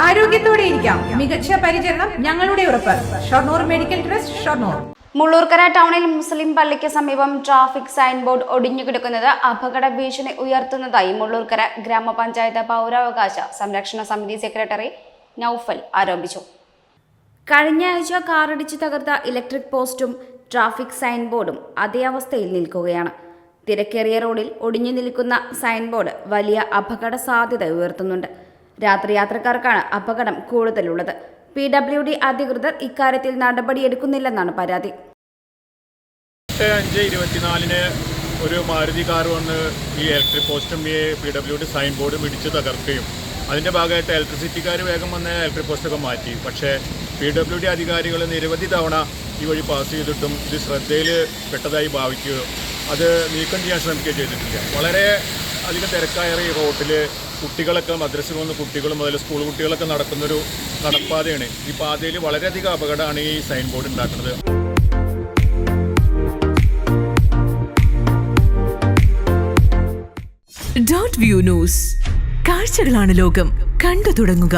ആരോഗ്യത്തോടെ ഇരിക്കാം. മികച്ച പരിചരണം ഞങ്ങളുടെ ഉറപ്പ്. Shoranur medical trust, Shoranur. മുള്ളൂർക്കര ടൗണിൽ മുസ്ലിം പള്ളിക്ക് സമീപം ട്രാഫിക് സൈൻ ബോർഡ് ഒടിഞ്ഞുകിടക്കുന്നത് അപകട ഭീഷണി ഉയർത്തുന്നതായി മുള്ളൂർക്കര ഗ്രാമപഞ്ചായത്ത് പൗരാവകാശ സംരക്ഷണ സമിതി സെക്രട്ടറി നൌഫൽ ആരോപിച്ചു. കഴിഞ്ഞ ആഴ്ച കാറിടിച്ച് തകർത്ത ഇലക്ട്രിക് പോസ്റ്റും ട്രാഫിക് സൈൻ ബോർഡും അതേ അവസ്ഥയിൽ നിൽക്കുകയാണ്. തിരക്കേറിയ റോഡിൽ ഒടിഞ്ഞു നിൽക്കുന്ന സൈൻ ബോർഡ് വലിയ അപകട സാധ്യത ഉയർത്തുന്നുണ്ട്. രാത്രി യാത്രക്കാർക്കാണ് അപകടം കൂടുതലുള്ളത്. PWD അധികൃതർ ഇക്കാര്യത്തിൽ നടപടിയെടുക്കുന്നില്ലെന്നാണ് പരാതി. 5:24 ഒരു മാരുതി കാർ വന്ന് ഈ ഇലക്ട്രിക് പോസ്റ്റും ഈ PWD സൈൻ ബോർഡും ഇടിച്ച് തകർക്കുകയും അതിൻ്റെ ഭാഗമായിട്ട് ഇലക്ട്രിസിറ്റിക്കാർ വേഗം വന്ന് ഇലക്ട്രിക് പോസ്റ്റൊക്കെ മാറ്റി. പക്ഷേ PWD അധികാരികൾ നിരവധി തവണ ഈ വഴി പാസ് ചെയ്തിട്ടും ഇത് ശ്രദ്ധയിൽ പെട്ടതായി ഭാവിക്കുകയോ അത് നീക്കം ചെയ്യാൻ ശ്രമിക്കുകയോ ചെയ്തിട്ടില്ല. വളരെ അധികം തിരക്കായ ഈ റോട്ടിൽ കുട്ടികളൊക്കെ മദ്രസയിൽ വന്ന് കുട്ടികൾ മുതൽ സ്കൂൾ കുട്ടികളൊക്കെ നടക്കുന്നൊരു നടപ്പാതയാണ്. ഈ പാതയിൽ വളരെയധികം അപകടമാണ് ഈ സൈൻ ബോർഡ് ഉണ്ടാക്കുന്നത്. ഡോട്ട് വ്യൂ ന്യൂസ്, കാഴ്ചകളാണ് ലോകം, കണ്ടു തുടങ്ങുക.